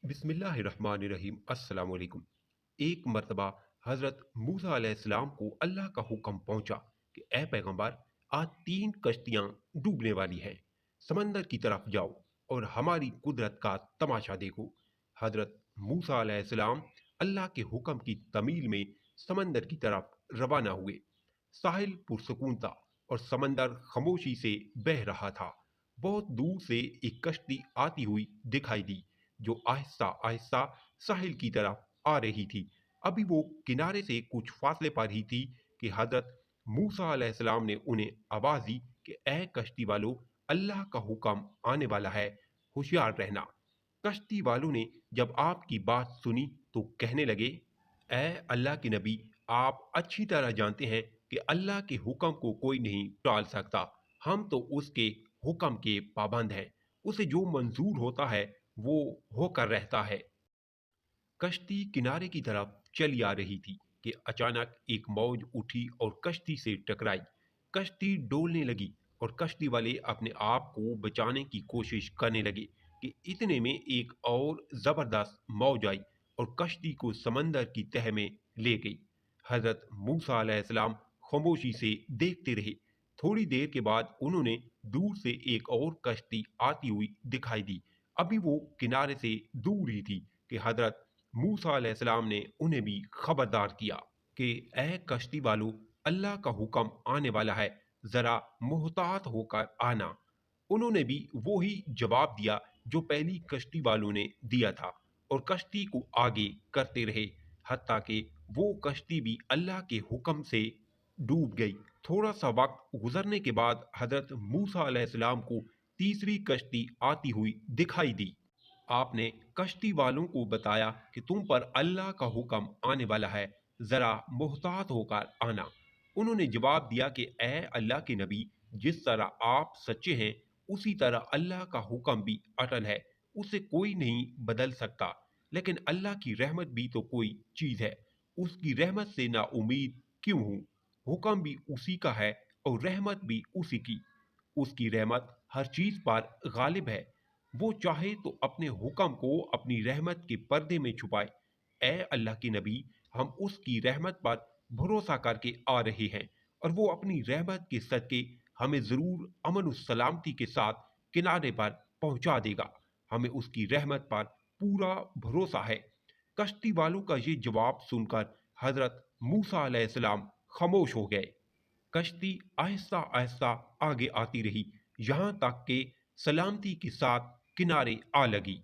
बिस्मिल्लाहिर्रहमानिर्रहीम अस्सलाम वालेकुम। एक मर्तबा हज़रत मूसा अलैहिस्सलाम को अल्लाह का हुक्म पहुंचा कि ए पैगंबर, आज 3 कश्तियां डूबने वाली हैं। समंदर की तरफ जाओ और हमारी कुदरत का तमाशा देखो। हज़रत मूसा अलैहिस्सलाम अल्लाह के हुक्म की तमील में समंदर की तरफ रवाना हुए। साहिल पुरसकून था और समंदर खामोशी से बह रहा था। बहुत दूर से एक कश्ती आती हुई दिखाई दी, जो आहिस्ता आहिस्ता साहिल की तरफ आ रही थी। अभी वो किनारे से कुछ फासले पर ही थी कि हजरत मूसा अलैहिस्सलाम ने उन्हें आवाज दी कि ए कश्ती वालों, अल्लाह का हुक्म आने वाला है, होशियार रहना। कश्ती वालों ने जब आपकी बात सुनी तो कहने लगे, ए अल्लाह के नबी, आप अच्छी तरह जानते हैं कि अल्लाह के हुक्म को कोई नहीं टाल सकता। हम तो उसके हुक्म के पाबंद हैं। उसे जो मंजूर होता है वो होकर रहता है। कश्ती किनारे की तरफ चली आ रही थी कि अचानक एक मौज उठी और कश्ती से टकराई। कश्ती डोलने लगी और कश्ती वाले अपने आप को बचाने की कोशिश करने लगे कि इतने में एक और जबरदस्त मौज आई और कश्ती को समंदर की तह में ले गई। हजरत मूसा अलैहिस्सलाम खामोशी से देखते रहे। थोड़ी देर के बाद उन्होंने दूर से एक और कश्ती आती हुई दिखाई दी। अभी वो किनारे से दूर ही थी कि हजरत मूसा अलैहिस्सलाम ने उन्हें भी खबरदार किया कि ए कश्ती वालों, अल्लाह का हुक्म आने वाला है, जरा मुहतात होकर आना। उन्होंने भी वो ही जवाब दिया जो पहली कश्ती वालों ने दिया था और कश्ती को आगे करते रहे, हत्ता कि वो कश्ती भी अल्लाह के हुक्म से डूब गई। थोड़ा सा वक्त गुजरने के बाद हजरत मूसा अलैहिस्सलाम को तीसरी कश्ती आती हुई दिखाई दी। आपने कश्ती वालों को बताया कि तुम पर अल्लाह का हुक्म आने वाला है, जरा मुहतात होकर आना। उन्होंने जवाब दिया कि ए अल्लाह के नबी, जिस तरह आप सच्चे हैं उसी तरह अल्लाह का हुक्म भी अटल है, उसे कोई नहीं बदल सकता। लेकिन अल्लाह की रहमत भी तो कोई चीज है, उसकी रहमत से ना उम्मीद क्यों हूं? हुक्म भी उसी का है और रहमत भी उसी की। उसकी रहमत हर चीज पर गालिब है। वो चाहे तो अपने हुक्म को अपनी रहमत के पर्दे में छुपाए। ए अल्लाह के नबी, हम उसकी रहमत पर भरोसा करके आ रहे हैं और वो अपनी रहमत के सदके हमें जरूर अमन और सलामती के साथ किनारे पर पहुंचा देगा। हमें उसकी रहमत पर पूरा भरोसा है। कश्ती वालों का ये जवाब सुनकर हजरत मूसा अलैहिस्सलाम खामोश हो गए। कश्ती आहिस्ता आहिस्ता आगे आती रही, यहां तक कि सलामती के साथ किनारे आ लगी।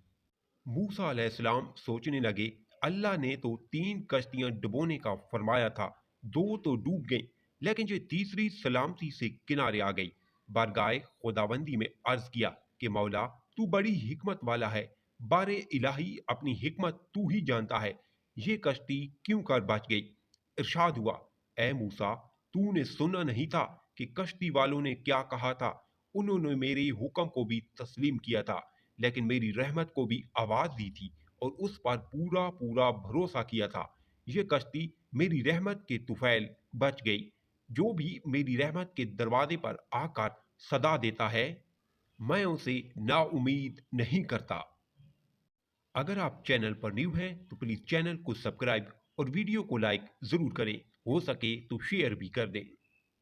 मूसा अलैहिस्सलाम सोचने लगे, अल्लाह ने तो 3 कश्तियां डुबोने का फरमाया था, 2 तो डूब गईं, लेकिन ये तीसरी सलामती से किनारे आ गई। बारगाए खुदाबंदी में अर्ज किया कि मौला, तू बड़ी हिकमत वाला है, बारे इलाही अपनी हिकमत तू ही जानता है, ये कश्ती क्यों कर बच गई? इरशाद हुआ, ए मूसा, तूने सुना नहीं था कि कश्ती वालों ने क्या कहा था? उन्होंने मेरे हुक्म को भी तस्लीम किया था, लेकिन मेरी रहमत को भी आवाज दी थी और उस पर पूरा पूरा भरोसा किया था। ये कश्ती मेरी रहमत के तुफैल बच गई। जो भी मेरी रहमत के दरवाजे पर आकर सदा देता है, मैं उसे नाउमीद नहीं करता। अगर आप चैनल पर न्यू हैं तो प्लीज चैनल को सब्सक्राइब और वीडियो को लाइक जरूर करें, हो सके तो शेयर भी कर दें।